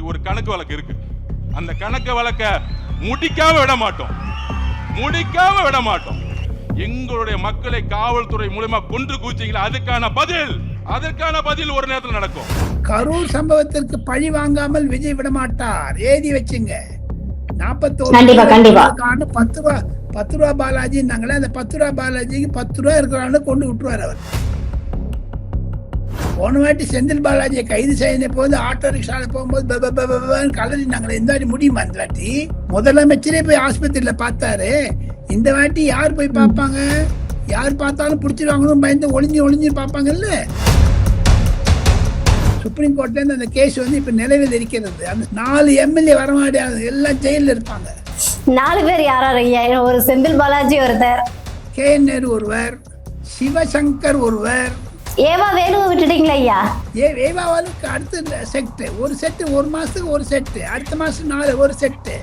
எங்களுக்கு ஒரு கணக்கு வழக்கு இருக்கு. அந்த கணக்கு வழக்க முடிக்காம விட மாட்டோம். எங்களுடைய மக்களை காவல்துறை மூலமா கொன்று கூச்சிங்களா, அதற்கான பதில் ஒரு நேரத்தில் நடக்கும். கரூர் சம்பவத்திற்கு பழி வாங்காமல் விஜய் விட மாட்டார். ஏதி வச்சுங்க. 41 10 ரூபா பாலாஜி நாங்களே, அந்த 10 ரூபா பாலாஜிக்கு 10 ரூபா இருக்கிறான்னு கொண்டு விட்டுருவார் அவர். போன வாட்டி செந்தில் பாலாஜியை கைது செய்ய போது ஆட்டோ ரிக்ஷால போகும்போது கலரி நாங்களே. இந்த வாட்டி முடியுமா? இந்த வாட்டி முதலமைச்சரே போய் ஆஸ்பத்திரியில பார்த்தாரு. இந்த வாட்டி யார் போய் பார்ப்பாங்க? யார் பார்த்தாலும் பிடிச்சிருவாங்கன்னு பயந்து ஒளிஞ்சு பார்ப்பாங்கல்ல. சுப்ரீம் கோர்ட்ல இருந்து அந்த கேஸ் இப்ப நிலவில் இருக்கிறது. அந்த 4 எம்எல்ஏ வரமாட்டாது, எல்லாம் ஜெயில இருப்பாங்க. 4 பேர் யாராரு? ஒரு செந்தில் பாலாஜி ஒருத்தர், KN நேரு ஒருவர், சிவசங்கர் ஒருவர். ஏவா வேலுவை விட்டுட்டீங்களா ஐயா? ஏவாவுக்கு அடுத்த செட்டு, ஒரு செட்டு, ஒரு மாசத்துக்கு ஒரு செட்டு, அடுத்த மாசம் 4 ஒரு செட்டு.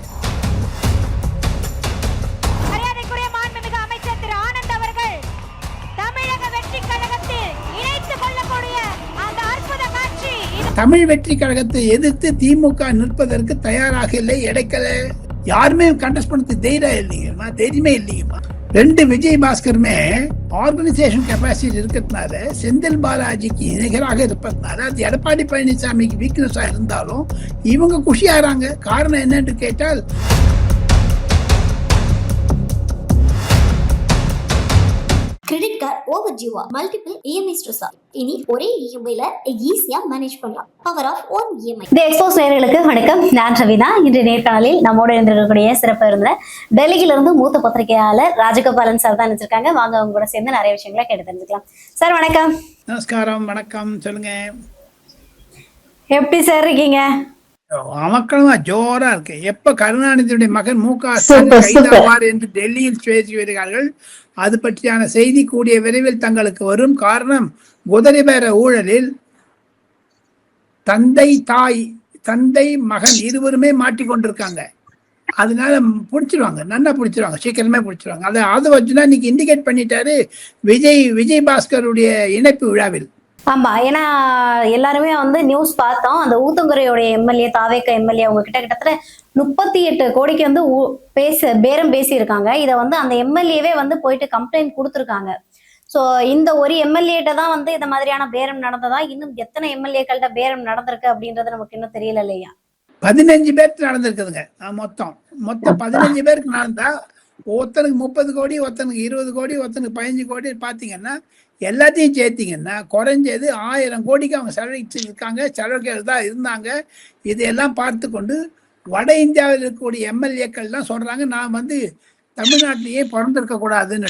மரியாதைக்குரிய மாண்புமிகு அமைச்சர் திரு ஆனந்த் அவர்கள் தமிழக வெற்றி கழகத்தில் இணைத்துக் கொள்ளக்கூடிய அந்த அற்புத காட்சி. தமிழ் வெற்றி கழகத்தை எதிர்த்து திமுக நிற்பதற்கு தயாராக இல்லை. எடைக்கல யாருமே கண்டஸ்ட் பண்ணது தைரியமே இல்லைங்கம்மா. 2 விஜய் பாஸ்கருமே ஆர்கனைசேஷன் கெப்பாசிட்டி இருக்கிறதுனால, செந்தில் பாலாஜிக்கு நிகராக இருப்பதுனால, அது எடப்பாடி பழனிசாமிக்கு வீக்னஸா இருந்தாலும் இவங்க குஷியாகிறாங்க. காரணம் என்னன்னு கேட்டால், கிரெடிட் கார்டு ஓவர் டியூவா, மல்டிபிள் இஎம்ஐ ஸ்ட்ரெஸ்ஸா? இனி ஒரே இஎம்ஐல ஈஸியா மேனேஜ் பண்ணலாம். Power of one EMI. The expose நேயர்களுக்கு வணக்கம். நான் ரவினா. இன்று நேர்காணலில் நம்மோடு இருந்திருக்கக்கூடிய சிறப்பு விருந்தினர் டெல்லியிலிருந்து மூத்த பத்திரிகையாளர் ராஜகோபாலன் சார் தான் நினைச்சிருக்காங்க. வாங்க அவங்க கூட சேர்ந்து நிறைய விஷயங்களை கேட்டு தெரிஞ்சுக்கலாம். சார் வணக்கம். நமஸ்காரம். வணக்கம். சொல்லுங்க, எப்படி சார் இருக்கீங்க? அமக்களமா ஜோரா இருக்கு. எப்ப கருணாநிதியுடைய மகன் MK ஸ்டாலின் கைதாவார் என்று டெல்லியில் பேசி வருகிறார்கள். அது பற்றியான செய்தி கூடிய விரைவில் தங்களுக்கு வரும். காரணம், குதிரை பேர ஊழலில் தந்தை மகன் இருவருமே மாட்டிக்கொண்டிருக்காங்க. அதனால நல்லா பிடிச்சிருவாங்க, சீக்கிரமே பிடிச்சிருவாங்க. அதை வச்சுதான் இன்னைக்கு இண்டிகேட் பண்ணிட்டாரு விஜய் பாஸ்கருடைய இணைப்பு விழாவில். ஆமா, ஏன்னா எல்லாருமே நியூஸ் பார்த்தோம். அந்த ஊத்தங்கரையோடைய எம்எல்ஏ, தாவேக்க எம்எல்ஏ, அவங்க கிட்டத்தட்ட 38 கோடிக்கு பேரம் பேசியிருக்காங்க. இதை அந்த எம்எல்ஏவே போயிட்டு கம்ப்ளைண்ட் கொடுத்துருக்காங்க. ஸோ இந்த ஒரு எம்எல்ஏட்ட தான் இந்த மாதிரியான பேரம் நடந்ததா? இன்னும் எத்தனை எம்எல்ஏக்கள்கிட்ட பேரம் நடந்திருக்கு அப்படின்றது நமக்கு இன்னும் தெரியல இல்லையா? 15 பேருக்கு நடந்திருக்குதுங்க. மொத்தம் 15 பேருக்கு நடந்தா, ஒருத்தனுக்கு 30 கோடி, ஒருத்தனுக்கு 20 கோடி, ஒருத்தனுக்கு 15 கோடி. பாத்தீங்கன்னா எல்லாத்தையும் சேர்த்தீங்கன்னா குறைஞ்சது 1000 கோடிக்கு அவங்க செலவழிச்சிருக்காங்க, செலவுகள் தான் இருந்தாங்க. இதையெல்லாம் பார்த்து கொண்டு வட இந்தியாவில் இருக்கக்கூடிய எம்எல்ஏக்கள் தான் சொல்றாங்க, நான் தமிழ்நாட்டிலேயே பிறந்திருக்க கூடாதுன்னு.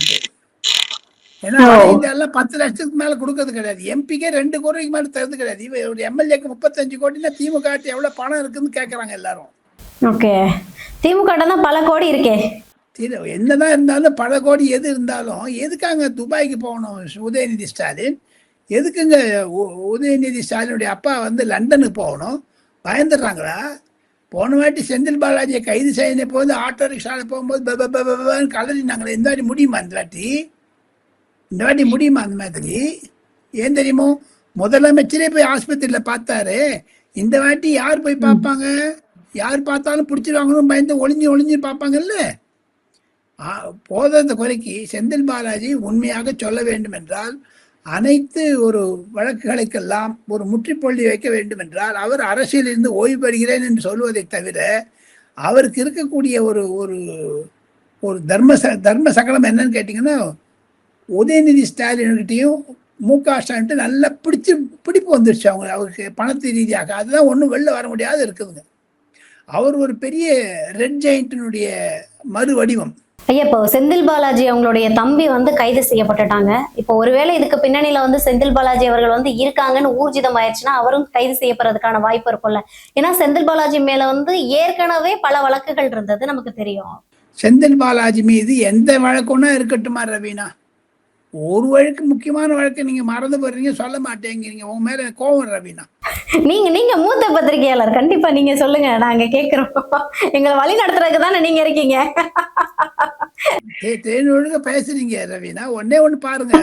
ஏன்னா வட இந்தியாவில் 10 லட்சத்துக்கு மேல கொடுக்கறது கிடையாது. எம்பிக்கே 2 கோடிக்கு மேல தருது கிடையாது. இவருடைய எம்எல்ஏக்கு 35 கோடினா திமுக எவ்வளவு பணம் இருக்குன்னு கேட்கறாங்க எல்லாரும். ஓகே, திமுக தான் பல கோடி இருக்கே. என்னதான் இருந்தாலும் பல கோடி எது இருந்தாலும் எதுக்காங்க துபாய்க்கு போகணும் உதயநிதி ஸ்டாலின்? எதுக்குங்க உதயநிதி ஸ்டாலினுடைய அப்பா லண்டனுக்கு போகணும்? பயந்துடுறாங்களா? போன வாட்டி செந்தில் பாலாஜியை கைது செய்ய போது ஆட்டோ ரிக்ஷால போகும்போது கலரி நாங்களே. இந்த வாட்டி முடியுமா? இந்த வாட்டி முடியுமா? அந்த மாதிரி ஏன் தெரியுமோ, முதலமைச்சரே போய் ஆஸ்பத்திரியில பார்த்தாரு. இந்த வாட்டி யார் போய் பார்ப்பாங்க? யார் பார்த்தாலும் பிடிச்சிருவாங்கன்னு பயந்து ஒளிஞ்சு பார்ப்பாங்கல்ல. போதாத குறைக்கு செந்தில் பாலாஜி உண்மையாக சொல்ல வேண்டும் என்றால், அனைத்து ஒரு வழக்குகளுக்கெல்லாம் ஒரு முற்றுப்புள்ளி வைக்க வேண்டும் என்றால், அவர் அரசியலிருந்து ஓய்வு பெறுகிறேன் என்று சொல்வதை தவிர அவருக்கு இருக்கக்கூடிய ஒரு ஒரு ஒரு தர்ம சகலம் என்னன்னு கேட்டீங்கன்னா, உதயநிதி ஸ்டாலின்கிட்டையும் MK ஸ்டாலின் நல்லா பிடிப்பு வந்துருச்சு அவருக்கு பணத்து ரீதியாக. அதுதான் ஒன்றும் வெளில வர முடியாத இருக்குதுங்க. அவர் ஒரு பெரிய ரெட் ஜெயிண்டினுடைய மறு வடிவம். ஐயா, இப்போ செந்தில் பாலாஜி அவங்களுடைய தம்பி கைது செய்யப்பட்டுட்டாங்க. இப்போ ஒருவேளை இதுக்கு பின்னணியில செந்தில் பாலாஜி அவர்கள் இருக்காங்கன்னு ஊர்ஜிதம் ஆயிடுச்சுன்னா அவரும் கைது செய்யப்படுறதுக்கான வாய்ப்பு இருக்கும்ல. ஏன்னா செந்தில் பாலாஜி மேல ஏற்கனவே பல வழக்குகள் இருந்தது நமக்கு தெரியும். செந்தில் பாலாஜி மீது எந்த வழக்குன்னா இருக்கட்டுமா ரவீனா? ஒரு வழக்கு, முக்கியமான வழக்கு நீங்க மறந்து போறீங்க, சொல்ல மாட்டேங்கிறீங்க. உங்க மேல கோவம் ரவீனா. நீங்க மூத்த பத்திரிகையாளர், கண்டிப்பா நீங்க சொல்லுங்க, நாங்க கேக்குறோம். எங்களை வழி நடத்துறதுக்கு தானே நீங்க இருக்கீங்க. ஒழுங்க பேசுறீங்க ரவீனா. ஒண்ணு பாருங்க,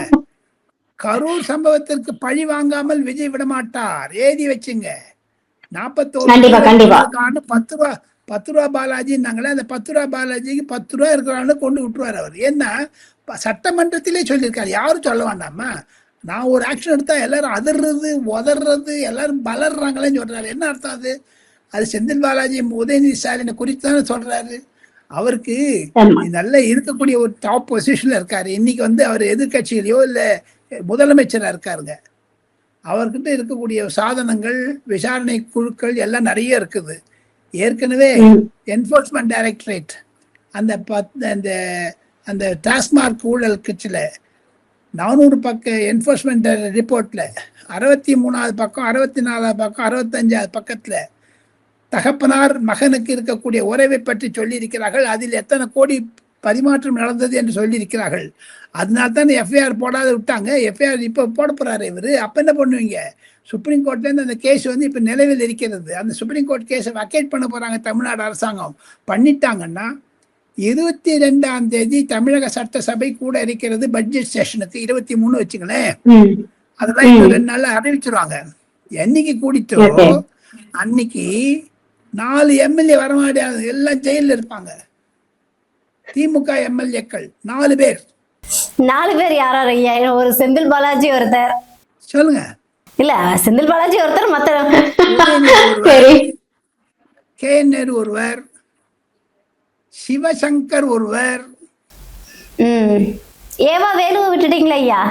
கரூர் சம்பவத்திற்கு பழி வாங்காமல் விஜய் விட மாட்டார். ஏதி வச்சுங்க. கண்டிப்பா, கண்டிப்பா. 41 10 ரூபா பாலாஜின்னாங்களே, அந்த 10 ரூபா பாலாஜிக்கு 10 ரூபா இருக்கிறான்னு கொண்டு விட்டுருவாரு அவர். ஏன்னா சட்டமன்றத்திலே சொல்லியிருக்காரு, யாரும் சொல்ல வேண்டாமா, நான் ஒரு ஆக்ஷன் எடுத்தா எல்லாரும் அதிர்றது உதறது எல்லாரும் பலர்றாங்களேன்னு சொல்றாரு. என்ன அர்த்தம் அது? அது செந்தில் பாலாஜி உதயநிதி ஸ்டாலினை குறித்து தானே சொல்றாரு. அவருக்கு ஆமா. நல்ல இருக்கக்கூடிய ஒரு டாப் பொசிஷன்ல இருக்காரு. இன்னைக்கு வந்து அவர் எதிர்கட்சியிலையோ இல்ல முதலமைச்சரா இருக்காருங்க. அவர்கிட்ட இருக்கக்கூடிய சாதனங்கள், விசாரணை குழுக்கள் எல்லாம் நிறைய இருக்குது. ஏற்கனவே என்போர்ஸ்மெண்ட் டைரக்டரேட் அந்த அந்த டாஸ்மார்க் ஊழல் கட்சியில் 400 பக்க என்போர்ஸ்மெண்ட் ரிப்போர்ட்ல 63வது பக்கம், 64வது பக்கம், 65வது பக்கத்துல தகப்பனார் மகனுக்கு இருக்கக்கூடிய உறவை பற்றி சொல்லியிருக்கிறார்கள். அதில் எத்தனை கோடி பரிமாற்றம் நடந்தது என்று சொல்லியிருக்கிறார்கள். அதனால தான் எஃப்ஐஆர் போடாத விட்டாங்க. எஃப்ஐஆர் இப்போ போட போறாரு இவர். அப்போ என்ன பண்ணுவீங்க? சுப்ரீம் கோர்ட்லேருந்து அந்த கேஸ் வந்து இப்போ நிலவில் இருக்கிறது. அந்த சுப்ரீம் கோர்ட் கேஸை வக்கேட் பண்ண போறாங்க தமிழ்நாடு அரசாங்கம். பண்ணிட்டாங்கன்னா 22ஆம் தேதி தமிழக சட்டசபை கூட இருக்கிறது. பட்ஜெட் செஷனுக்கு 23 வச்சுங்களேன். அதெல்லாம் இப்போ 2 நாள்ல அறிவிச்சிருவாங்க. என்னைக்கு கூடித்தோ அன்னைக்கு 4 எம்எல்ஏ வரமாட்டாங்க, எல்லாம் ஜெயில இருப்பாங்க. திமுக எம்எல்ஏக்கள் 4 பேர். 4 பேர் யாராரு ஐயா? ஒரு செந்தில் பாலாஜி ஒருத்தர். சொல்லுங்க. இல்ல, செந்தில் பாலாஜி ஒருத்தர், மத்த KN நேரு ஒருவர், சிவசங்கர் ஒருவர். ஏவா வேலுவை விட்டுட்டீங்களா ஐயா?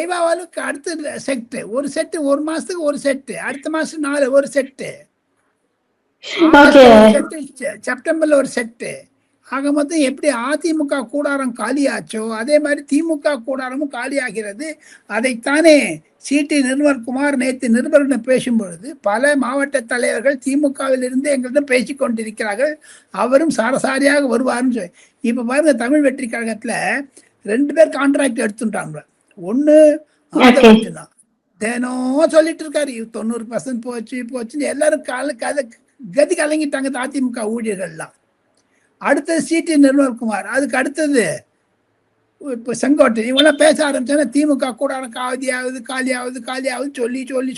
ஏவாவாலுக்கு அடுத்த செட்டு, ஒரு செட்டு, ஒரு மாசத்துக்கு ஒரு செட்டு, அடுத்த மாசம் 4 ஒரு செட்டு, செப்டம்பர்ல ஒரு செட்டு. ஆக மொத்தம் எப்படி அதிமுக கூடாரம் காலியாச்சோ அதே மாதிரி திமுக கூடாரமும் காலியாகிறது. அதைத்தானே சிடி நிர்மல்குமார் நேற்று நிருபர்களிடம் பேசும்பொழுது பல மாவட்ட தலைவர்கள் திமுகவில் இருந்து எங்களிடம் பேசிக் கொண்டிருக்கிறார்கள், அவரும் சாரசாரியாக வருவார்னு சொல்லி. இப்ப பாருங்க, தமிழ் வெற்றி கழகத்துல 2 பேர் கான்ட்ராக்ட் எடுத்துட்டாங்க. ஒண்ணு தான் தினம் சொல்லிட்டு இருக்காரு, 90% போச்சுன்னு எல்லாரும் கதி கலங்கிட்டாங்க அதிமுக ஊழியர்கள்லாம். அடுத்தது சிடி நிர்மல்குமார், அதுக்கு அடுத்தது இப்போ செங்கோட்டை, இவங்கெல்லாம் பேச ஆரம்பிச்சோன்னா திமுக கூடாரம் காலியாவது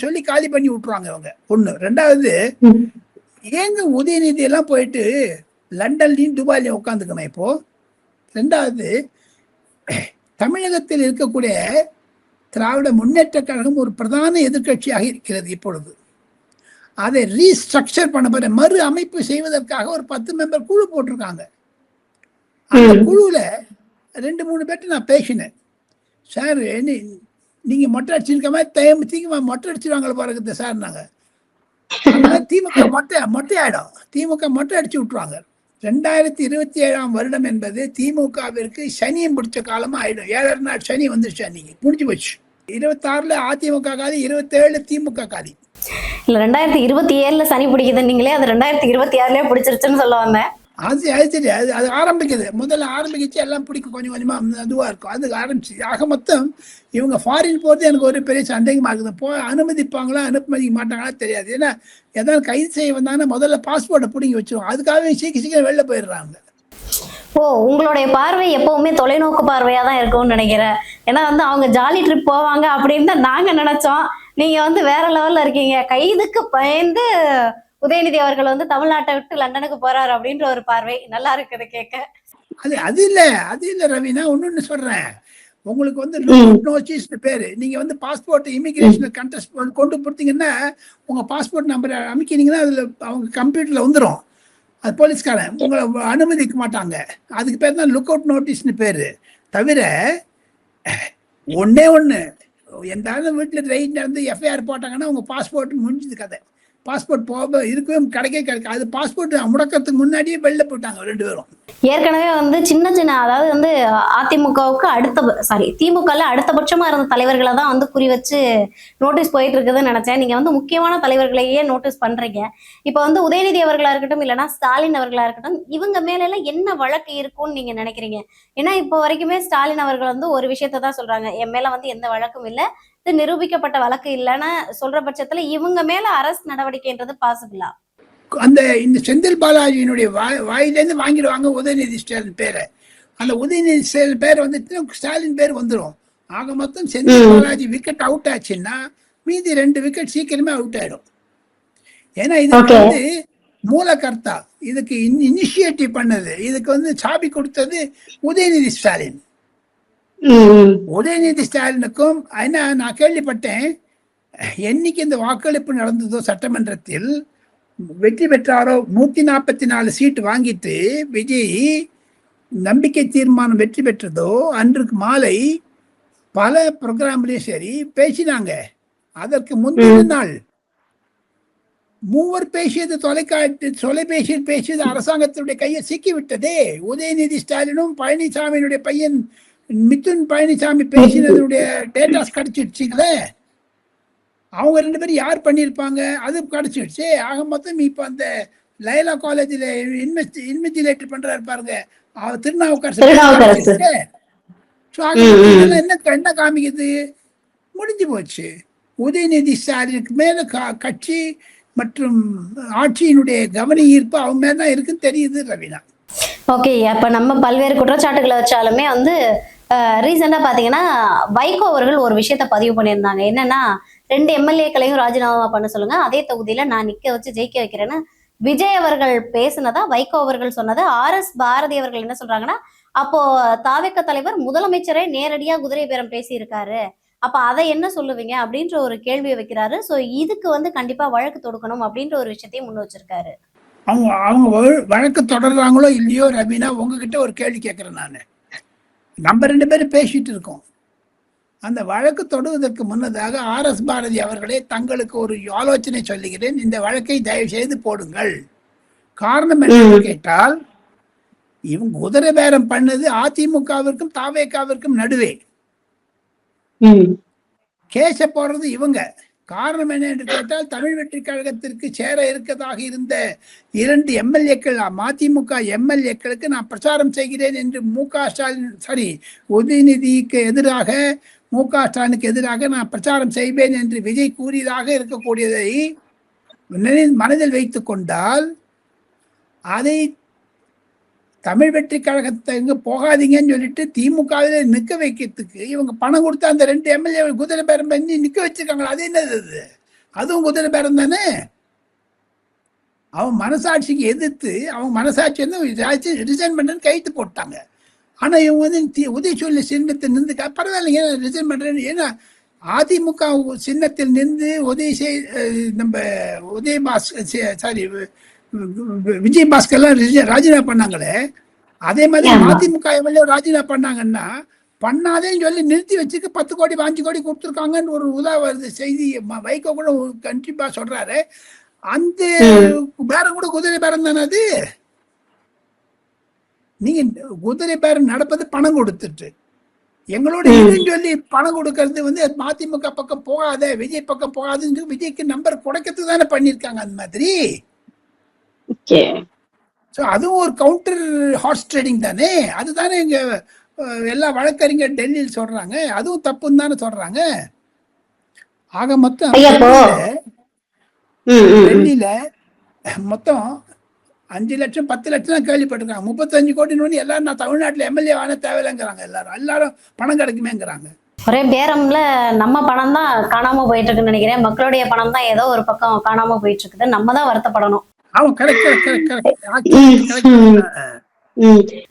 சொல்லி காலி பண்ணி விட்டுருவாங்க இவங்க. ஒண்ணு. 2வது, ஏங்க உதயநிதி எல்லாம் போயிட்டு லண்டன்லையும் துபாயிலையும் உட்காந்துக்கணும் இப்போ? 2வது, தமிழகத்தில் இருக்கக்கூடிய திராவிட முன்னேற்ற கழகம் ஒரு பிரதான எதிர்கட்சியாக இருக்கிறது இப்பொழுது. அதை ரீஸ்ட்ரக்சர் பண்ண போற மறு அமைப்பு செய்வதற்காக ஒரு 10 மெம்பர் குழு போட்டிருக்காங்க. அந்த குழுவில் 2-3 பேர்ட்டு நான் பேசினேன். சார், நீங்க மொட்டை அடிச்சிருக்க மாதிரி திமுக மொட்டை அடிச்சிருவாங்கள பாருங்க சார். நாங்கள் திமுக மொட்டை ஆயிடும். திமுக மொட்டை அடிச்சு விட்டுருவாங்க. 2027ஆம் வருடம் என்பது திமுகவிற்கு சனியும் பிடிச்ச காலமா ஆயிடும். 7 நாள் சனி வந்துருச்சு, அன்னைக்கு முடிஞ்சு போச்சு. 26ல அதிமுக காலி, 27 திமுக காலி. இல்ல, 2027ல சனி பிடிக்குது நீங்களே, அது 2026லயே பிடிச்சிருச்சுன்னு சொல்ல வந்தேன். அது ஆரம்பிக்குது. முதல்ல ஆரம்பிச்சு எல்லாம் பிடிக்கும், கொஞ்சம் கொஞ்சமா அதுவா இருக்கும். அது ஆரம்பிச்சு. ஆக மொத்தம் இவங்க ஃபாரின் போறது எனக்கு ஒரு பெரிய சந்தேகமா இருக்குது. அனுமதிப்பாங்களா அனுமதிக்க மாட்டாங்களா தெரியாது. ஏன்னா ஏதாவது கைது செய்ய வந்தாங்கன்னா முதல்ல பாஸ்போர்ட்டை பிடிங்கி வச்சிருவோம். அதுக்காகவே சீக்கிரம் வெளில போயிடுறாங்க. ஓ, உங்களுடைய பார்வை எப்பவுமே தொலைநோக்கு பார்வையா தான் இருக்கும்னு நினைக்கிறேன். ஏன்னா அவங்க ஜாலி ட்ரிப் போவாங்க அப்படின்னு தான் நாங்க நினைச்சோம். நீங்க வேற லெவல்ல இருக்கீங்க. கைதுக்கு பயந்து உதயநிதி அவர்கள் தமிழ்நாட்டை விட்டு லண்டனுக்கு போறாரு அப்படின்ற ஒரு பார்வை நல்லா இருக்குது கேட்க. அது இல்ல ரவி, நான் ஒண்ணு சொல்றேன். உங்களுக்கு நோட்டீஸ் பேரு, நீங்க பாஸ்போர்ட் இமிகிரேஷன் கண்டெஸ்ட் கொண்டு கொடுத்தீங்கன்னா உங்க பாஸ்போர்ட் நம்பர் அமைக்கிறீங்கன்னா அதுல அவங்க கம்ப்யூட்டர்ல வந்துடும். அது போலீஸ்காரன் உங்களை அனுமதிக்க மாட்டாங்க. அதுக்கு பேர் தான் லுக் அவுட் நோட்டீஸ்னு பேரு. தவிர ஒண்ணு எந்த வீட்டுல ரைட் நடந்து எஃப்ஐஆர் போட்டாங்கன்னா உங்க பாஸ்போர்ட் முடிஞ்சது கதை. பாஸ்போர்ட் போக இருக்கவே கிடைக்காது. அது பாஸ்போர்ட் முடக்கத்துக்கு முன்னாடியே வெளில போட்டாங்க 2 பேரும். ஏற்கனவே சின்ன அதாவது அதிமுகவுக்கு திமுகல அடுத்தபட்சமா இருந்த தலைவர்களை தான் குறி வச்சு நோட்டீஸ் போயிட்டு இருக்குதுன்னு நினைச்சேன். நீங்க முக்கியமான தலைவர்களையே நோட்டீஸ் பண்றீங்க. இப்ப உதயநிதி அவர்களா இருக்கட்டும், இல்லைன்னா ஸ்டாலின் அவர்களா இருக்கட்டும், இவங்க மேல எல்லாம் என்ன வழக்கு இருக்கும்னு நீங்க நினைக்கிறீங்க? ஏன்னா இப்போ வரைக்குமே ஸ்டாலின் அவர்கள் ஒரு விஷயத்த தான் சொல்றாங்க, என் மேல எந்த வழக்கும் இல்லை, இது நிரூபிக்கப்பட்ட வழக்கு இல்லைன்னு சொல்ற பட்சத்துல இவங்க மேல அரசு நடவடிக்கைன்றது பாசிபிளா? இந்த செந்தில் பாலாஜியினுடைய வாயிலேருந்து வாங்கிடுவாங்க உதயநிதி ஸ்டாலின் பேரை. அந்த உதயநிதி ஸ்டாலின் பேர் ஸ்டாலின் பேர் வந்துடும். ஆக மொத்தம் செந்தில் பாலாஜி விக்கெட் அவுட் ஆச்சுன்னா மீதி 2 விக்கெட் சீக்கிரமே அவுட் ஆயிடும். ஏன்னா இதுக்கு வந்து மூலகர்த்தா, இதுக்கு இனிஷியேட்டிவ் பண்ணது, இதுக்கு வந்து சாபி கொடுத்தது உதயநிதி ஸ்டாலின். உதயநிதி ஸ்டாலினுக்கும் என்ன நான் கேள்விப்பட்டேன், என்னைக்கு இந்த வாக்களிப்பு நடந்ததோ சட்டமன்றத்தில் வெற்றி பெற்றாரோ 144 சீட் வாங்கிட்டு விஜய் நம்பிக்கை தீர்மானம் வெற்றி பெற்றதோ அன்றைக்கு மாலை பல ப்ரோக்ராம்லயும் சரி பேசினாங்க. அதற்கு முந்தின நாள் மூவர் பேசியது தொலைபேசியில் பேசியது அரசாங்கத்தினுடைய கையை சிக்கிவிட்டதே. உதயநிதி ஸ்டாலினும் பழனிசாமியினுடைய பையன் மிதுன் பழனிசாமி பேசினதுடைய டேட்டாஸ் கிடைச்சிடுச்சுங்களே. அவங்க 2 பேரும் யார் பண்ணியிருப்பாங்க, அது கிடைச்சிடுச்சு. ஆக மொத்தம் இப்போ அந்த லைலா காலேஜில் இன்வெஸ்டிகேட் பண்றாரு பாருங்க, திருநாவுக்கரசு. என்ன காமிக்குது, முடிஞ்சு போச்சு. உதயநிதி ஸ்டாலினுக்கு மேல கட்சி மற்றும் ஆட்சியினுடைய கவன ஈர்ப்பு அவங்க மேல தான் இருக்குன்னு தெரியுது ரவீனா. ஓகே, அப்ப நம்ம பல்வேறு குற்றச்சாட்டுகளை வச்சாலுமே வந்து ரீசெண்டா பாத்தீங்கன்னா வைகோ அவர்கள் ஒரு விஷயத்த பதிவு பண்ணியிருந்தாங்க. என்னன்னா 2 எம்எல்ஏக்களையும் ராஜினாமா பண்ண சொல்லுங்க, அதே தொகுதியில நான் நிக்க வச்சு ஜெயிக்க வைக்கிறேன்னு விஜய் அவர்கள் பேசினதா வைகோ அவர்கள் சொன்னது. RS பாரதி அவர்கள் என்ன சொல்றாங்கன்னா, அப்போ தாவேக தலைவர் முதலமைச்சரை நேரடியா குதிரை பேரம் பேசியிருக்காரு, அப்ப அதை என்ன சொல்லுவீங்க அப்படின்ற ஒரு கேள்வியை வைக்கிறாரு. சோ இதுக்கு வந்து கண்டிப்பா வழக்கு தொடுக்கணும் அப்படின்ற ஒரு விஷயத்தையும் முன் வச்சிருக்காரு. அவங்க வழக்கு தொடர்றாங்களோ இல்லையோ ரபீனா, உங்ககிட்ட ஒரு கேள்வி கேட்கிறேன் நானு. நம்ம 2 பேரும் பேசிட்டு இருக்கோம். அந்த வழக்கு தொடுவதற்கு முன்னதாக RS பாரதி அவர்களே தங்களுக்கு ஒரு ஆலோசனை சொல்லுகிறேன், இந்த வழக்கை தயவு செய்து போடுங்கள். காரணம் என்னன்னு கேட்டால், இவங்க குதிரை பேரம் பண்ணது அதிமுகவிற்கும் தாவேகாவிற்கும் நடுவே. கேச போடுறது இவங்க. காரணம் என்ன என்று கேட்டால், தமிழ் வெற்றி கழகத்திற்கு சேர இருக்கதாக இருந்த 2 எம்எல்ஏக்கள் மதிமுக எம்எல்ஏக்களுக்கு நான் பிரச்சாரம் செய்கிறேன் என்று உதயநிதிக்கு எதிராக மு.க. ஸ்டாலினுக்கு எதிராக நான் பிரச்சாரம் செய்வேன் என்று விஜய் கூறியதாக இருக்கக்கூடியதை மனதில் வைத்துக் கொண்டால், அதை தமிழ் வெற்றி கழகத்தை இங்க போகாதீங்கன்னு சொல்லிட்டு திமுகவில நிக்க வைக்கிறதுக்கு இவங்க பணம் கொடுத்து அந்த 2 எம்எல்ஏ குதிரை பேரம் பண்ணி நிக்க வச்சிருக்காங்களா? அது என்னது? அதுவும் குதிரை பேரம் தானே. அவன் மனசாட்சிக்கு எதிர்த்து அவங்க மனசாட்சி வந்து ரிசைன் பண்ணு கைத்து போட்டாங்க. ஆனா இவங்க வந்து உதயசூரிய சின்னத்தில் நின்று பரவாயில்லைங்க ரிசைன் பண்றேன்னு. ஏன்னா அதிமுக சின்னத்தில் நின்று விஜய் பாஸ்கர்லாம் ராஜினாமா பண்ணாங்களே, அதே மாதிரி அதிமுக எம்எல்ஏ ராஜினாமா பண்ணாங்கன்னா பண்ணாதேன்னு சொல்லி நிறுத்தி வச்சுக்க 10 கோடி 5 கோடி கொடுத்துருக்காங்கன்னு ஒரு வருது செய்தி. வைகோ கூட கண்டிப்பா சொல்றாரு. அந்த பேரம் கூட குதிரை பேரம் தானே அது. நீங்க குதிரை பேரம் நடப்பது பணம் கொடுத்துட்டு, எங்களோட சொல்லி பணம் கொடுக்கறது வந்து மதிமுக பக்கம் போகாத விஜய் பக்கம் போகாதுன்னு விஜய்க்கு நம்பர் குறைக்கிறதுக்கு தானே பண்ணிருக்காங்க. அந்த மாதிரி அதுவும் ஒரு கவுண்டர் ஹார்ஸ் ட்ரேடிங் தானே. அதுதானே இங்க எல்லா வழக்கறிஞர் டெல்லியில் சொல்றாங்க, அதுவும் தப்புன்னு தானே சொல்றாங்க. ஆக மொத்தம் டெல்லியில மொத்தம் 5 லட்சம் 10 லட்சம் தான் கேள்விப்பட்டிருக்காங்க. 35 கோடி எல்லாரும் நான் தமிழ்நாட்டில் எம்எல்ஏ ஆன தேவையில்லைங்கிறாங்க. எல்லாரும் பணம் கிடைக்குமேங்கிறாங்க. ஒரே பேரம்ல நம்ம பணம் தான் காணாம போயிட்டு இருக்குன்னு நினைக்கிறேன். மக்களுடைய பணம் தான் ஏதோ ஒரு பக்கம் காணாம போயிட்டு இருக்குது. நம்ம தான் வருத்தப்படணும்.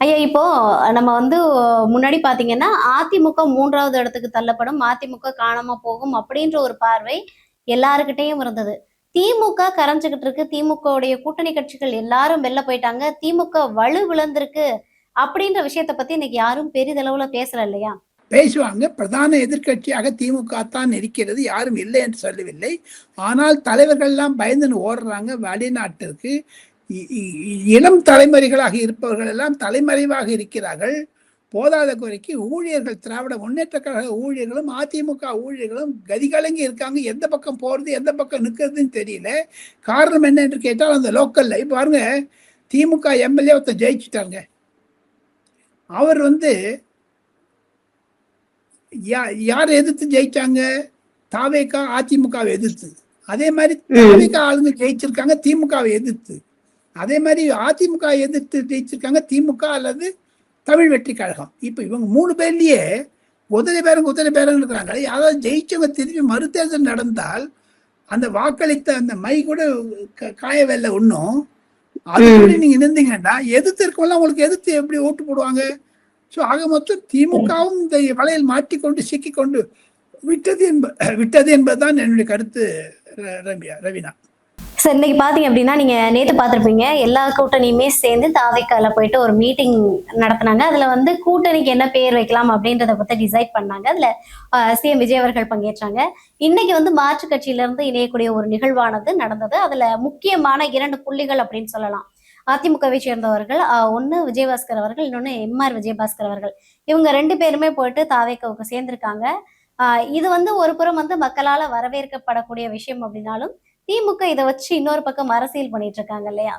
ஐயா, இப்போ நம்ம வந்து முன்னாடி பாத்தீங்கன்னா அதிமுக 3வது இடத்துக்கு தள்ளப்படும், அதிமுக காணாம போகும் அப்படின்ற ஒரு பார்வை எல்லாருக்கிட்டையும் இருந்தது. திமுக கரைஞ்சுக்கிட்டு இருக்கு, திமுகவுடைய கூட்டணி கட்சிகள் எல்லாரும் வெளில போயிட்டாங்க, திமுக வலு விழுந்திருக்கு அப்படின்ற விஷயத்த பத்தி இன்னைக்கு யாரும் பெரிதளவுல பேசல இல்லையா? பேசுவாங்க. பிரதான எதிர்கட்சியாக திமுக தான் இருக்கிறது, யாரும் இல்லை என்று சொல்லவில்லை. ஆனால் தலைவர்கள் எல்லாம் பயந்து ஓடுறாங்க வெளிநாட்டிற்கு. இளம் தலைமுறைகளாக இருப்பவர்கள் எல்லாம் தலைமறைவாக இருக்கிறார்கள். போதாத குறைக்கு ஊழியர்கள், திராவிட முன்னேற்ற கழக ஊழியர்களும் அதிமுக ஊழியர்களும் கதிகலங்கி இருக்காங்க. எந்த பக்கம் போறது எந்த பக்கம் நிற்கிறதுன்னு தெரியல. காரணம் என்ன என்று கேட்டால், அந்த லோக்கல்ல இப்ப பாருங்க, திமுக எம்எல்ஏ ஒருத்தர் ஜெயிச்சுட்டாங்க. அவர் வந்து யார் எதிர்த்து ஜெயிச்சாங்க? தாவேகா அதிமுகவை எதிர்த்து. அதே மாதிரி தாவேகா ஆளுங்க ஜெயிச்சிருக்காங்க திமுகவை எதிர்த்து. அதே மாதிரி அதிமுக எதிர்த்து ஜெயிச்சிருக்காங்க திமுக அல்லது தமிழ் வெற்றி கழகம். இப்ப இவங்க 3 பேர்லயே குதிரை பேரம் இருக்கிறாங்க. யாராவது ஜெயிச்சவங்க திரும்பி மறுதேர்தல் நடந்தால் அந்த வாக்களித்த அந்த மை கூட காயவில்லை ஒன்றும். அது கூட நீங்க நின்றீங்கன்னா எதிர்த்து இருக்கவங்களாம் உங்களுக்கு எதிர்த்து எப்படி ஓட்டு போடுவாங்க? ஸோ ஆக மொத்தம் திமுகவும் இந்த வலையில் மாட்டிக்கொண்டு சிக்கிக்கொண்டு விட்டது என்பதுதான் என்னுடைய கருத்து. ரவீனா சார், இன்னைக்கு பாத்தீங்க அப்படின்னா நீங்க நேத்து பார்த்திருப்பீங்க, எல்லா கூட்டணியுமே சேர்ந்து தாவேக்கால போயிட்டு ஒரு மீட்டிங் நடத்தினாங்க. அதுல வந்து கூட்டணிக்கு என்ன பேர் வைக்கலாம் அப்படின்றத பத்தி டிசைட் பண்ணாங்க. அதுல சிஎம் விஜய் அவர்கள் பங்கேற்றாங்க. இன்னைக்கு வந்து மாற்று கட்சியில இருந்து இணையக்கூடிய ஒரு நிகழ்வானது நடந்தது. அதுல முக்கியமான 2 புள்ளிகள் அப்படின்னு சொல்லலாம். அதிமுகவை சேர்ந்தவர்கள், ஒன்னு விஜயபாஸ்கர் அவர்கள், இன்னொன்னு எம்ஆர் விஜயபாஸ்கர் அவர்கள். இவங்க 2 பேருமே போயிட்டு தாவேக்காவுக்கு சேர்ந்திருக்காங்க. இது வந்து ஒரு புறம் வந்து மக்களால வரவேற்கப்படக்கூடிய விஷயம் அப்படின்னாலும் திமுக இதை வச்சு இன்னொரு பக்கம் அரசியல் பண்ணிட்டு இருக்காங்க இல்லையா?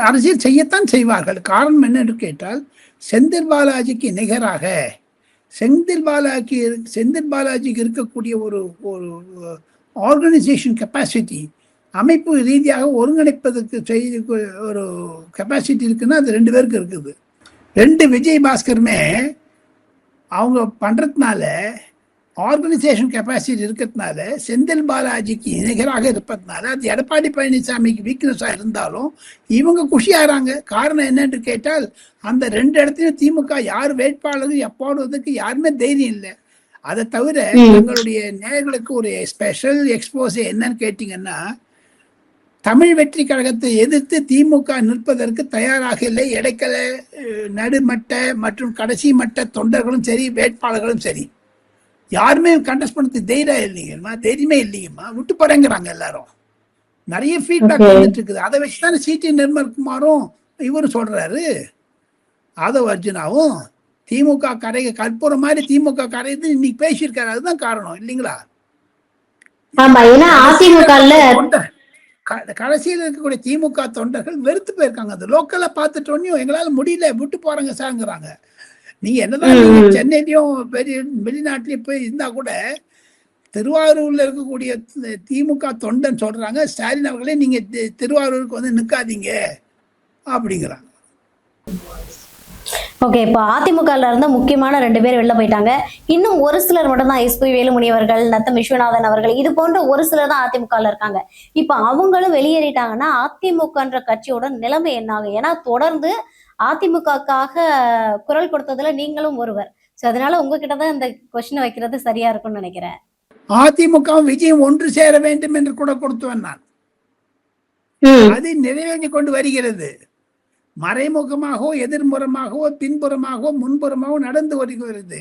அரசியல் செய்யத்தான் செய்வார்கள். காரணம் என்னன்னு கேட்டால், செந்தில் பாலாஜிக்கு நிகராக செந்தில் பாலாஜிக்கு இருக்கக்கூடிய ஒரு ஆர்கனைசேஷன் கெப்பாசிட்டி, அமைப்பு ரீதியாக ஒருங்கிணைப்பதற்கு செய்து ஒரு கெப்பாசிட்டி இருக்குன்னா அது 2 பேருக்கு இருக்குது. 2 விஜய் பாஸ்கருமே அவங்க பண்றதுனால, ஆர்கனைசேஷன் கெப்பாசிட்டி இருக்கிறதுனால, செந்தில் பாலாஜிக்கு நிகராக இருப்பதுனால, அது எடப்பாடி பழனிசாமிக்கு வீக்னஸா இருந்தாலும் இவங்க குஷியாகிறாங்க. காரணம் என்னன்னு கேட்டால், அந்த 2 இடத்துலையும் திமுக யார் வேட்பாளர் போடுவதற்கு யாருமே தைரியம் இல்லை. அதை தவிர தங்களுடைய நேயர்களுக்கு ஒரு ஸ்பெஷல் எக்ஸ்போஸ் என்னன்னு கேட்டீங்கன்னா, தமிழ் வெற்றி கழகத்தை எதிர்த்து திமுக நிற்பதற்கு தயாராக இல்லை. இடைக்கல, நடுமட்ட மற்றும் கடைசி மட்ட தொண்டர்களும் சரி, வேட்பாளர்களும் சரி, யாருமே கண்டஸ்ட் பண்ணதுக்கு தைரியமே இல்லைங்கம்மா, விட்டு போறேங்கிறாங்க எல்லாரும். நிறைய ஃபீட்பேக் வந்துட்டு இருக்குது. அதை வச்சுதானே சிடி நிர்மல்குமாரும் இவரும் சொல்றாரு, ஆதவ் அர்ஜுனாவும் திமுக கரை கற்பூரம் மாதிரி திமுக கரைந்து இன்னைக்கு பேசியிருக்காரு. அதுதான் காரணம் இல்லைங்களா? கடைசியில் இருக்கக்கூடிய திமுக தொண்டர்கள் வெறுத்து போயிருக்காங்க. அது லோக்கல்ல பார்த்துட்டோன்னையும் எங்களால முடியல, விட்டு போறாங்க சார்ங்கிறாங்க. நீங்க என்னதான் சென்னையிலையும் வெளிநாட்டிலையும் போய் இருந்தா கூட திருவாரூர்ல இருக்கக்கூடிய திமுக தொண்டன் சொல்றாங்க, ஸ்டாலின் அவர்களே நீங்க திருவாரூருக்கு வந்து நிக்காதீங்க அப்படிங்கிறாங்க. ஓகே, இப்போ அதிமுகல இருந்து முக்கியமான 2 பேர் வெளில போயிட்டாங்க. இன்னும் ஒரு சிலர் மட்டும் தான், எஸ்பி வேலுமணி அவர்கள், நத்தம் விஸ்வநாதன் அவர்கள், இது போன்ற ஒரு சிலர் தான் அதிமுகல இருக்காங்க. இப்ப அவங்களும் வெளியேறிட்டாங்கன்னா அதிமுகன்ற கட்சியோட நிலைமை என்ன ஆகும்? ஏன்னா தொடர்ந்து அதிமுகக்காக குரல் கொடுத்ததுல நீங்களும் ஒருவர். சோ அதனால உங்ககிட்ட தான் இந்த கொஸ்டின் வைக்கிறது சரியா இருக்கும்னு நினைக்கிறேன். அதிமுக விஜயம் ஒன்று சேர வேண்டும் என்று கூட கொடுத்துவன் நான். அது நிறைவேறி கொண்டு வருகிறது. மறைமுகமாகவோ எதிர்முறமாகவோ பின்புறமாகவோ முன்புறமாகவோ நடந்து வருகிறது.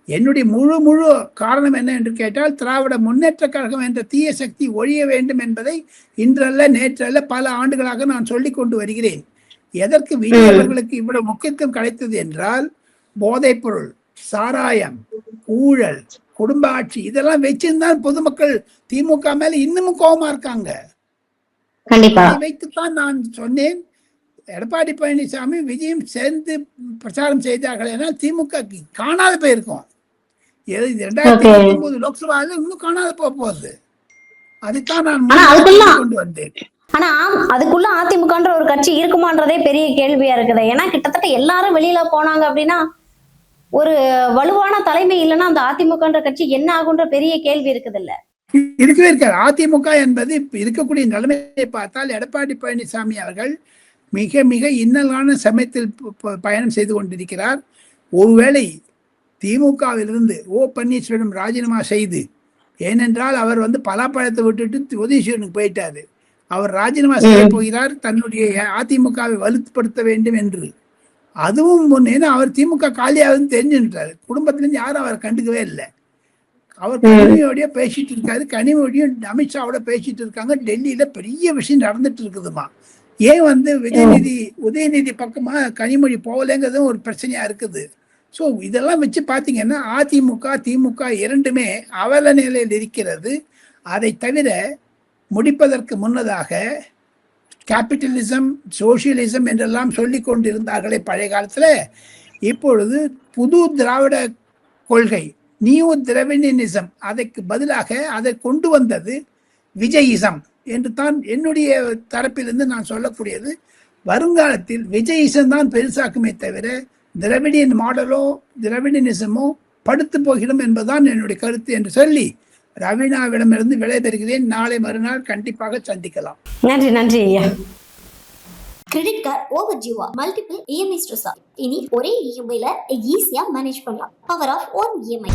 என்னுடைய முழு காரணம் என்ன என்று கேட்டால், திராவிட முன்னேற்ற கழகம் என்ற தீய சக்தி ஒழிய வேண்டும் என்பதை இன்றல்ல நேற்றல்ல பல ஆண்டுகளாக நான் சொல்லிக் கொண்டு வருகிறேன். எதற்கு விஜய் அவர்களுக்கு இவ்வளவு முக்கியத்துவம் கிடைத்தது என்றால், போதைப் பொருள், சாராயம், ஊழல், குடும்ப ஆட்சி இதெல்லாம் வச்சிருந்தால் பொதுமக்கள் திமுக மேல இன்னமும் கோபமா இருக்காங்க. வைத்துத்தான் நான் சொன்னேன், எடப்பாடி பழனிசாமி விஜயம் சேர்ந்து பிரச்சாரம் செய்தார்கள் என திமுக காணாத போயிருக்கும். 2029 லோக்சபாவில் இன்னும் காணாத போகுது. அதுதான் நான் கொண்டு வந்தேன். ஆனா அதுக்குள்ள அதிமுகன்ற ஒரு கட்சி இருக்குமான்றதே பெரிய கேள்வியா இருக்குது. ஏன்னா கிட்டத்தட்ட எல்லாரும் வெளியில போனாங்க அப்படின்னா, ஒரு வலுவான தலைமை இல்லைன்னா அந்த அதிமுகன்ற கட்சி என்ன ஆகுன்ற பெரிய கேள்வி இருக்குது இல்ல? இருக்கவே இருக்காது. அதிமுக என்பது இருக்கக்கூடிய நிலைமையை பார்த்தால், எடப்பாடி பழனிசாமி அவர்கள் மிக மிக இன்னலான சமயத்தில் பயணம் செய்து கொண்டிருக்கிறார். ஒருவேளை திமுகவிலிருந்து ஓ பன்னீர்செல்வம் ராஜினாமா செய்து, ஏனென்றால் அவர் வந்து பலாப்பழத்தை விட்டுட்டு உதயசூரனுக்கு போயிட்டாரு, அவர் ராஜினாமா செய்ய போகிறார் தன்னுடைய அதிமுகவை வலுப்படுத்த வேண்டும் என்று. அதுவும் முன்னே அவர் திமுக காலியாகுதுன்னு தெரிஞ்சுட்டாரு. குடும்பத்திலேருந்து யாரும் அவரை கண்டுக்கவே இல்லை. அவர் கனிமொழியோடய பேசிட்டு இருக்காரு, கனிமொழியும் அமித்ஷாவோட பேசிட்டு இருக்காங்க. டெல்லியில பெரிய விஷயம் நடந்துட்டு இருக்குதுமா. ஏன் வந்து உதயநிதி பக்கமா கனிமொழி போகலைங்கிறதும் ஒரு பிரச்சனையா இருக்குது. ஸோ இதெல்லாம் வச்சு பார்த்தீங்கன்னா அதிமுக திமுக இரண்டுமே அவல நிலையில் இருக்கிறது. அதை தவிர முடிப்பதற்கு முன்னதாக கேபிட்டலிசம், சோசியலிசம் என்றெல்லாம் சொல்லி கொண்டிருந்தார்களே பழைய காலத்தில், இப்பொழுது புது திராவிட கொள்கை நியூ திராவிடனிசம், அதற்கு பதிலாக அதை கொண்டு வந்தது விஜயிசம் என்று தான் என்னுடைய தரப்பிலிருந்து நான் சொல்லக்கூடியது. வருங்காலத்தில் விஜயிசம் தான் பெருசாக்குமே தவிர திராவிடியன் மாடலோ திராவிடனிசமோ படுத்து போகிடும் என்பதுதான் என்னுடைய கருத்து என்று சொல்லி ரவீனாவிடமிருந்து விடைபெறுகிறேன். நாளை மறுநாள் கண்டிப்பாக சந்திக்கலாம். நன்றி நன்றி ஐயா. கிரெடிட் கார்டு ஓவர் ஜீவா மல்டிபிள் இஎம்ஐ ஸ்ட்ரெஸ்ஸா இனி ஒரே இஎம்ஐல ஈஸியா மேனேஜ் பண்ணலாம். Power of one EMI.